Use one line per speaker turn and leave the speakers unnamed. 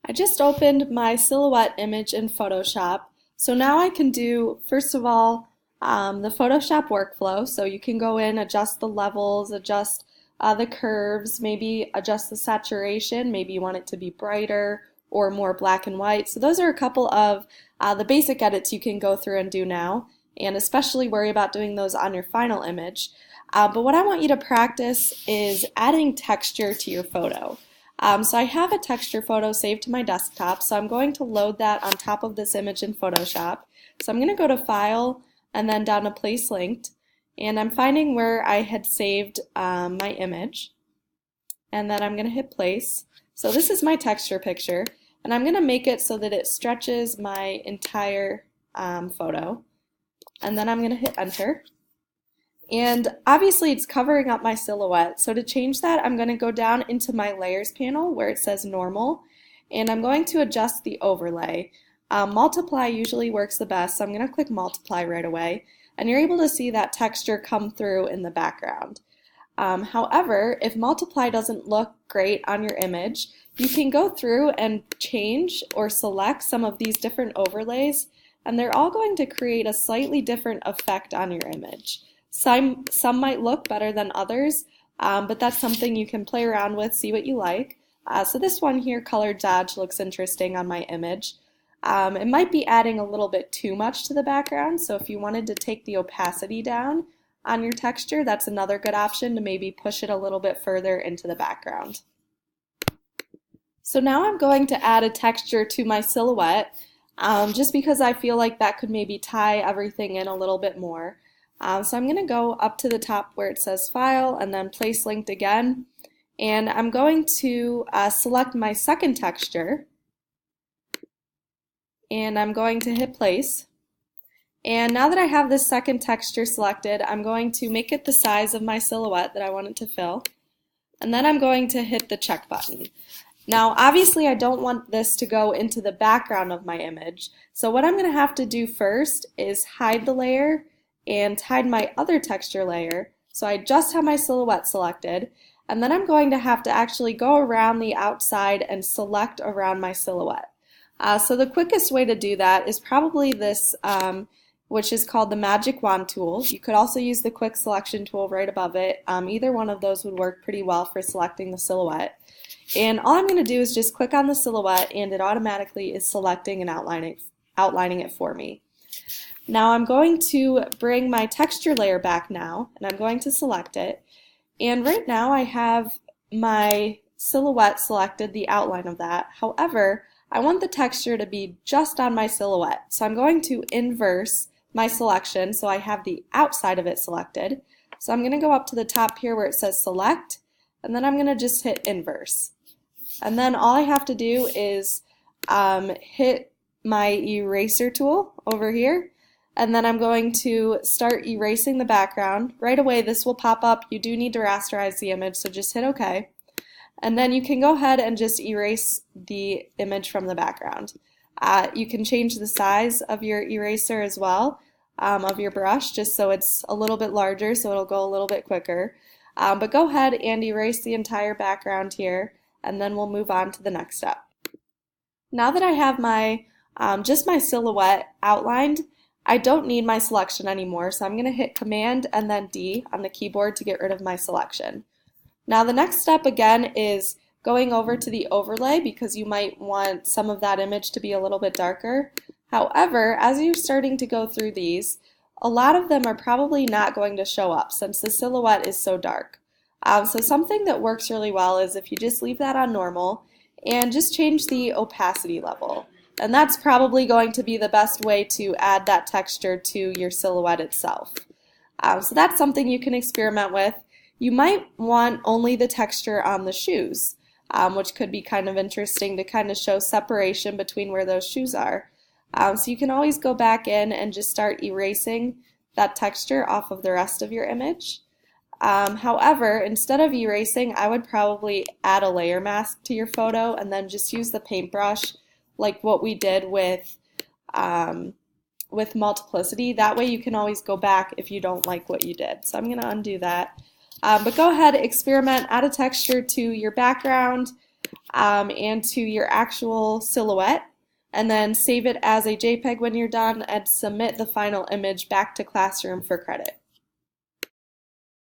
I just opened my silhouette image in Photoshop. So now I can do, first of all, the Photoshop workflow. So you can go in, adjust the levels, adjust the curves, maybe adjust the saturation. Maybe you want it to be brighter or more black and white. So those are a couple of the basic edits you can go through and do now, and especially worry about doing those on your final image. But what I want you to practice is adding texture to your photo. So I have a texture photo saved to my desktop, so I'm going to load that on top of this image in Photoshop. So I'm going to go to File and then down to Place Linked, and I'm finding where I had saved my image, and then I'm going to hit Place. So this is my texture picture, and I'm going to make it so that it stretches my entire photo, and then I'm going to hit Enter. And obviously it's covering up my silhouette, so to change that I'm going to go down into my layers panel where it says normal, and I'm going to adjust the overlay. Multiply usually works the best, so I'm going to click multiply right away, and you're able to see that texture come through in the background. However, if multiply doesn't look great on your image, you can go through and change or select some of these different overlays, and they're all going to create a slightly different effect on your image. Some might look better than others, but that's something you can play around with, see what you like. So this one here, Colored Dodge, looks interesting on my image. It might be adding a little bit too much to the background, so if you wanted to take the opacity down on your texture, that's another good option to maybe push it a little bit further into the background. So now I'm going to add a texture to my silhouette, just because I feel like that could maybe tie everything in a little bit more. So I'm going to go up to the top where it says File and then Place Linked again, and I'm going to select my second texture, and I'm going to hit Place. And now that I have this second texture selected, I'm going to make it the size of my silhouette that I want it to fill, and then I'm going to hit the check button. Now obviously I don't want this to go into the background of my image, so what I'm going to have to do first is hide the layer and hide my other texture layer, so I just have my silhouette selected, and then I'm going to have to actually go around the outside and select around my silhouette. So the quickest way to do that is probably this, which is called the Magic Wand tool. You could also use the Quick Selection tool right above it. Either one of those would work pretty well for selecting the silhouette. And all I'm going to do is just click on the silhouette, and it automatically is selecting and outlining it for me. Now I'm going to bring my texture layer back now, and I'm going to select it. And right now I have my silhouette selected, the outline of that. However, I want the texture to be just on my silhouette. So I'm going to inverse my selection so I have the outside of it selected. So I'm going to go up to the top here where it says Select, and then I'm going to just hit Inverse. And then all I have to do is hit my eraser tool over here, and then I'm going to start erasing the background. Right away this will pop up. You do need to rasterize the image, so just hit OK. And then you can go ahead and just erase the image from the background. You can change the size of your eraser as well, of your brush, just so it's a little bit larger, so it'll go a little bit quicker. But go ahead and erase the entire background here, and then we'll move on to the next step. Now that I have my just my silhouette outlined, I don't need my selection anymore, so I'm going to hit Command and then D on the keyboard to get rid of my selection. Now the next step again is going over to the overlay, because you might want some of that image to be a little bit darker. However, as you're starting to go through these, a lot of them are probably not going to show up since the silhouette is so dark. So something that works really well is if you just leave that on normal and just change the opacity level. And that's probably going to be the best way to add that texture to your silhouette itself. So that's something you can experiment with. You might want only the texture on the shoes, which could be kind of interesting to kind of show separation between where those shoes are. So you can always go back in and just start erasing that texture off of the rest of your image. However, instead of erasing, I would probably add a layer mask to your photo and then just use the paintbrush like what we did with multiplicity. That way you can always go back if you don't like what you did. So I'm going to undo that. But go ahead, experiment, add a texture to your background, and to your actual silhouette, and then save it as a JPEG when you're done and submit the final image back to Classroom for credit.